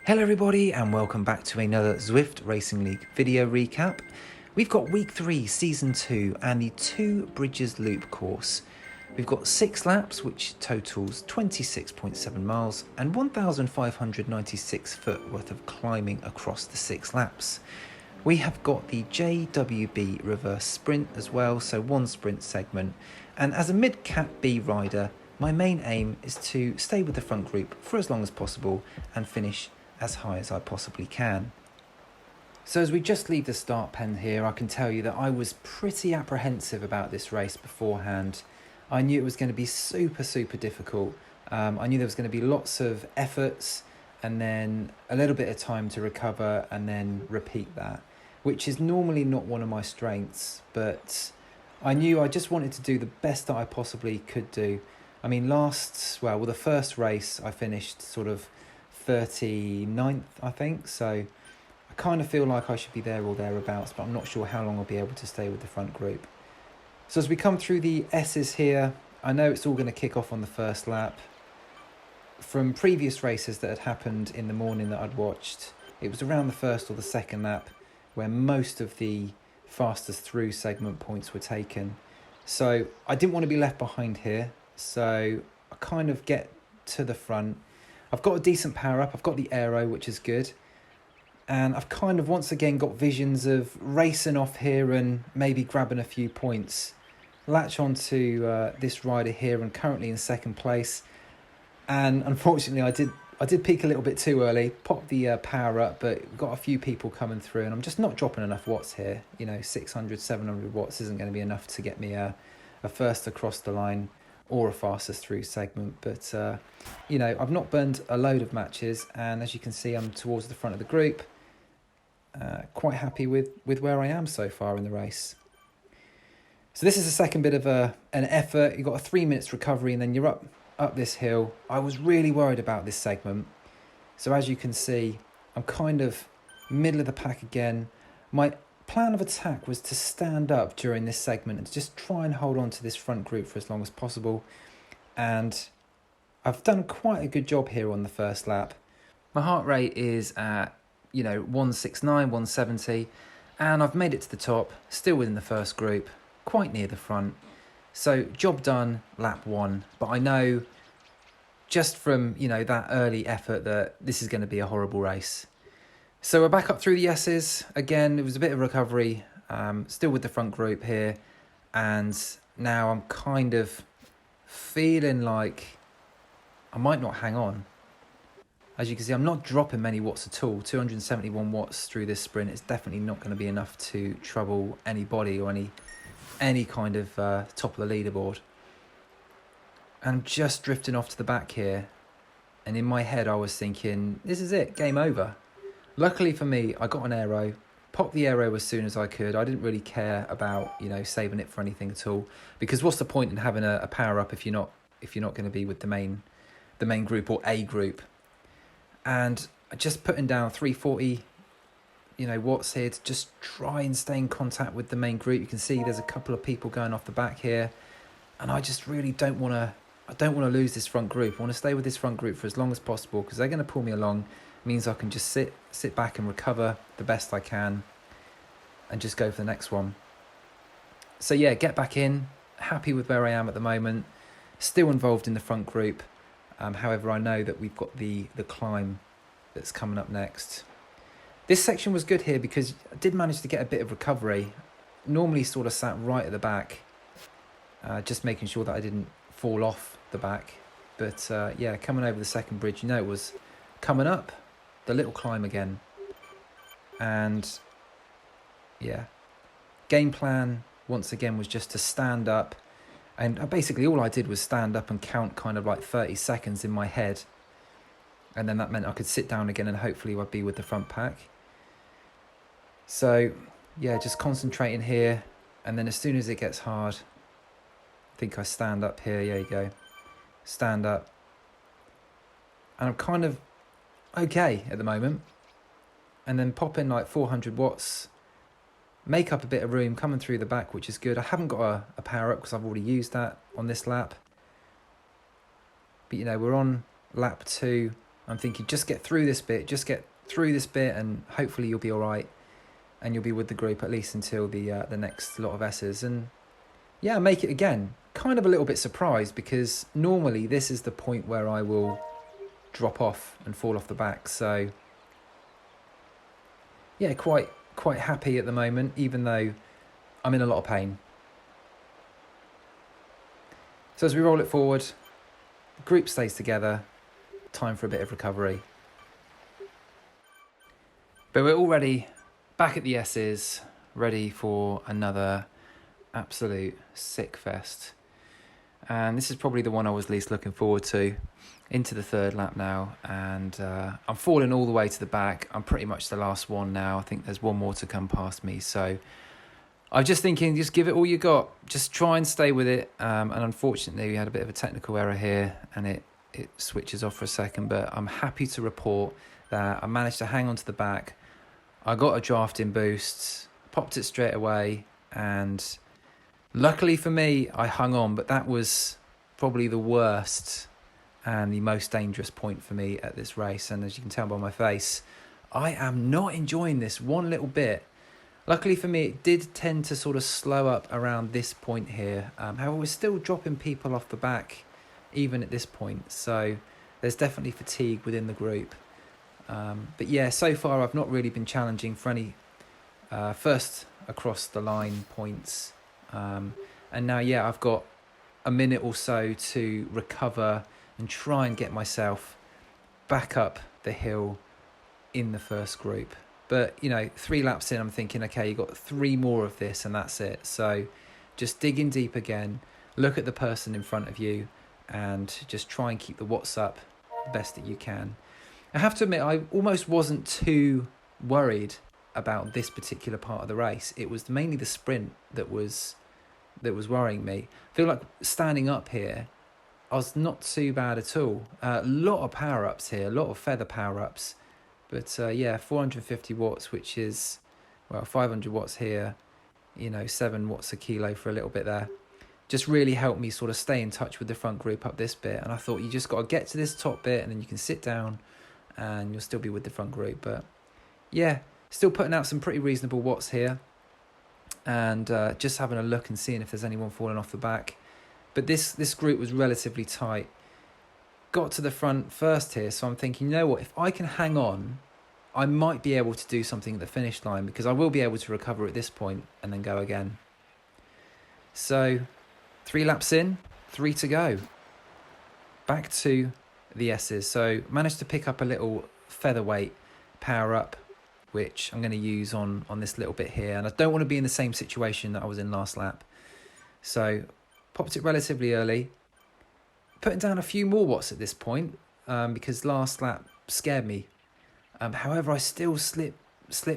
Hello everybody and welcome back to another Zwift Racing League video recap. We've got week 3 season 2 and the 2 Bridges Loop course. We've got 6 laps which totals 26.7 miles and 1,596 foot worth of climbing across the 6 laps. We have got the JWB reverse sprint as well, so 1 sprint segment, and as a mid-cap B rider my main aim is to stay with the front group for as long as possible and finish as high as I possibly can. So as we just leave the start pen here, I can tell you that I was pretty apprehensive about this race beforehand. I knew it was going to be super difficult. I knew there was going to be lots of efforts and then a little bit of time to recover and then repeat that, which is normally not one of my strengths, but I knew I just wanted to do the best that I possibly could do. I mean, the first race I finished sort of 39th, I think, so I kind of feel like I should be there or thereabouts, but I'm not sure how long I'll be able to stay with the front group. So as we come through the S's here, I know it's all going to kick off on the first lap. From previous races that had happened in the morning that I'd watched, it was around the first or the second lap where most of the fastest through segment points were taken. So I didn't want to be left behind here, so I kind of get to the front. I've got a decent power up, I've got the aero, which is good. And I've kind of once again got visions of racing off here and maybe grabbing a few points. Latch onto this rider here and currently in second place. And unfortunately I did peak a little bit too early, popped the power up, but got a few people coming through and I'm just not dropping enough watts here. You know, 600, 700 watts isn't going to be enough to get me a first across the line or a fastest through segment, but you know, I've not burned a load of matches, and as you can see I'm towards the front of the group. Quite happy with where I am so far in the race. So this is the second bit of an effort. You've got a 3 minutes recovery and then you're up this hill. I was really worried about this segment, so as you can see I'm kind of middle of the pack again. My plan of attack was to stand up during this segment and just try and hold on to this front group for as long as possible, and I've done quite a good job here on the first lap. My heart rate is at 169, 170, and I've made it to the top, still within the first group, quite near the front. So job done, lap 1, but I know just from that early effort that this is going to be a horrible race. So we're back up through the S's. Again, it was a bit of recovery, still with the front group here. And now I'm kind of feeling like I might not hang on. As you can see, I'm not dropping many watts at all. 271 watts through this sprint is definitely not going to be enough to trouble anybody or any kind of top of the leaderboard. I'm just drifting off to the back here. And in my head, I was thinking, this is it, game over. Luckily for me, I got an aero, popped the aero as soon as I could. I didn't really care about, saving it for anything at all, because what's the point in having a power up if you're not going to be with the main group or a group? And just putting down 340, watts here to just try and stay in contact with the main group. You can see there's a couple of people going off the back here, and I just really don't want to lose this front group. I want to stay with this front group for as long as possible because they're going to pull me along. Means I can just sit back and recover the best I can and just go for the next one. So yeah, get back in, happy with where I am at the moment, still involved in the front group. However, I know that we've got the climb that's coming up next. This section was good here because I did manage to get a bit of recovery. Normally sort of sat right at the back, just making sure that I didn't fall off the back. But yeah, coming over the second bridge, it was coming up the little climb again. And yeah, game plan once again was just to stand up, and basically all I did was stand up and count kind of like 30 seconds in my head, and then that meant I could sit down again and hopefully I'd be with the front pack. So yeah, just concentrating here, and then as soon as it gets hard, I think I stand up here. There you go, stand up, and I'm kind of okay at the moment, and then pop in like 400 watts, make up a bit of room coming through the back, which is good. I haven't got a power up because I've already used that on this lap, but we're on lap 2 I'm thinking, just get through this bit, and hopefully you'll be all right, and you'll be with the group at least until the next lot of S's. And yeah, make it again. Kind of a little bit surprised, because normally this is the point where I will drop off and fall off the back. So yeah, quite happy at the moment, even though I'm in a lot of pain. So as we roll it forward, the group stays together, time for a bit of recovery. But we're already back at the S's, ready for another absolute sick fest. And this is probably the one I was least looking forward to. Into the third lap now, and I'm falling all the way to the back. I'm pretty much the last one now. I think there's one more to come past me. So I'm just thinking, just give it all you got. Just try and stay with it. And unfortunately, we had a bit of a technical error here, and it switches off for a second. But I'm happy to report that I managed to hang on to the back. I got a drafting boost, popped it straight away, and luckily for me, I hung on. But that was probably the worst and the most dangerous point for me at this race. And as you can tell by my face, I am not enjoying this one little bit. Luckily for me, it did tend to sort of slow up around this point here. However, we're still dropping people off the back even at this point. So there's definitely fatigue within the group. But yeah, so far I've not really been challenging for any first across the line points. And now, yeah, I've got a minute or so to recover and try and get myself back up the hill in the first group. But, you know, 3 laps in, I'm thinking, okay, you've got 3 more of this and that's it. So just dig in deep again, look at the person in front of you, and just try and keep the watts up best that you can. I have to admit, I almost wasn't too worried about this particular part of the race. It was mainly the sprint that was worrying me. I feel like standing up here, I was not too bad at all. A lot of power-ups here, a lot of feather power-ups. But yeah, 450 watts, which is, well, 500 watts here, you know, 7 watts a kilo for a little bit there. Just really helped me sort of stay in touch with the front group up this bit. And I thought, you just got to get to this top bit and then you can sit down and you'll still be with the front group. But yeah, still putting out some pretty reasonable watts here. And just having a look and seeing if there's anyone falling off the back. But this group was relatively tight. Got to the front first here, so I'm thinking, you know what, if I can hang on, I might be able to do something at the finish line, because I will be able to recover at this point and then go again. So 3 laps in, 3 to go. Back to the S's. So managed to pick up a little featherweight power up, which I'm going to use on this little bit here. And I don't want to be in the same situation that I was in last lap. So popped it relatively early. Putting down a few more watts at this point, because last lap scared me. However, I still slip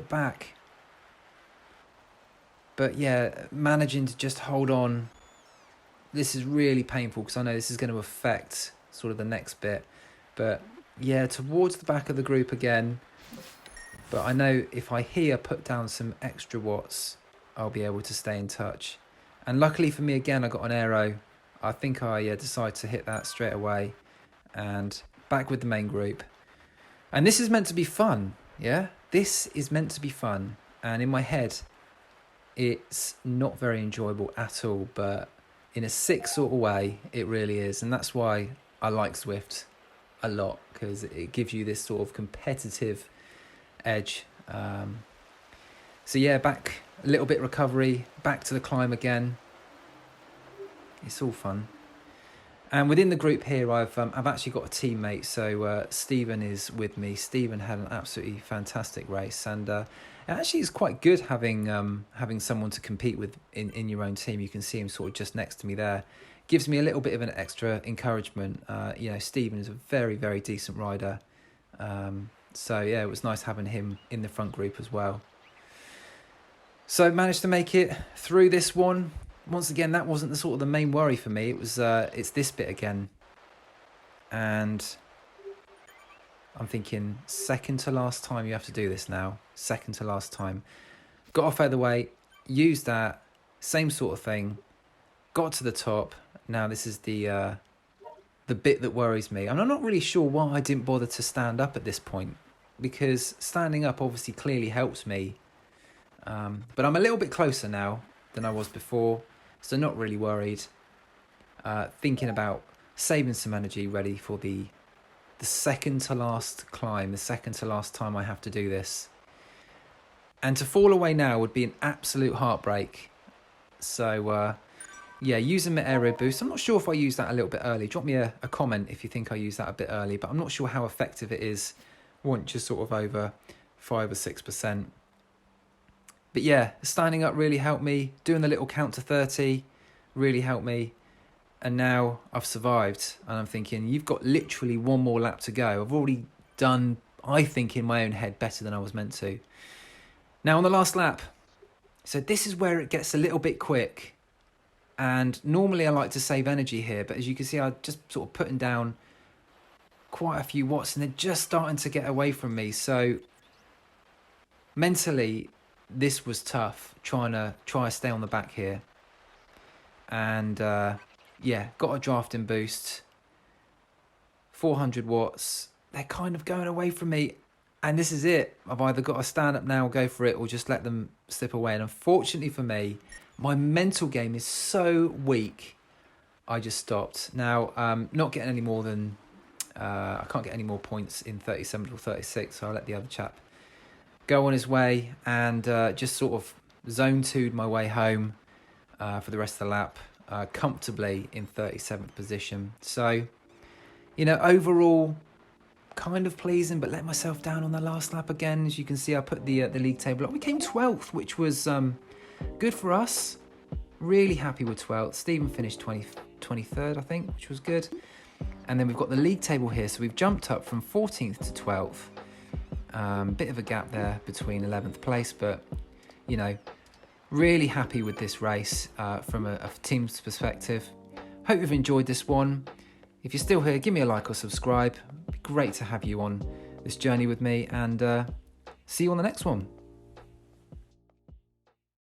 back. But yeah, managing to just hold on. This is really painful, because I know this is going to affect sort of the next bit. But yeah, towards the back of the group again. But I know if I here put down some extra watts, I'll be able to stay in touch. And luckily for me, again, I got an aero. I think I decided to hit that straight away, and back with the main group. And this is meant to be fun, yeah? This is meant to be fun. And in my head, it's not very enjoyable at all, but in a sick sort of way, it really is. And that's why I like Zwift a lot, because it gives you this sort of competitive edge. So yeah, back a little bit recovery, back to the climb again. It's all fun. And within the group here, I've actually got a teammate. So Stephen is with me. Stephen had an absolutely fantastic race, and it actually is quite good having someone to compete with in your own team. You can see him sort of just next to me there. Gives me a little bit of an extra encouragement. You know, Stephen is a very, very decent rider. So yeah, it was nice having him in the front group as well. So managed to make it through this one. Once again, that wasn't the sort of the main worry for me. It was it's this bit again. And I'm thinking, second to last time you have to do this now. Second to last time. Got off featherweight, used that, same sort of thing. Got to the top. Now this is the the bit that worries me. And I'm not really sure why I didn't bother to stand up at this point, because standing up obviously clearly helps me. But I'm a little bit closer now than I was before, so not really worried. Thinking about saving some energy ready for the second to last climb, the second to last time I have to do this. And to fall away now would be an absolute heartbreak. So yeah, using my aero boost. I'm not sure if I used that a little bit early. Drop me a comment if you think I used that a bit early, but I'm not sure how effective it is once you're sort of over 5 or 6%. But yeah, standing up really helped me. Doing the little count to 30 really helped me. And now I've survived, and I'm thinking, you've got literally one more lap to go. I've already done, I think, in my own head, better than I was meant to. Now on the last lap, so this is where it gets a little bit quick. And normally I like to save energy here, but as you can see, I'm just sort of putting down quite a few watts, and they're just starting to get away from me. So mentally, this was tough, trying to stay on the back here. And yeah, got a drafting boost, 400 watts. They're kind of going away from me, and this is it. I've either got to stand up now, go for it, or just let them slip away. And unfortunately for me, my mental game is so weak, I just stopped. Now, not getting any more than, I can't get any more points in 37 or 36, so I'll let the other chap go on his way, and just sort of zone 2'd my way home for the rest of the lap, comfortably in 37th position. So, you know, overall, kind of pleasing, but let myself down on the last lap again. As you can see, I put the league table up. We came 12th, which was good for us. Really happy with 12th. Stephen finished 23rd, I think, which was good. And then we've got the league table here. So we've jumped up from 14th to 12th. Bit of a gap there between 11th place, but, you know, really happy with this race from a team's perspective. Hope you've enjoyed this one. If you're still here, give me a like or subscribe. It'd be great to have you on this journey with me, and see you on the next one.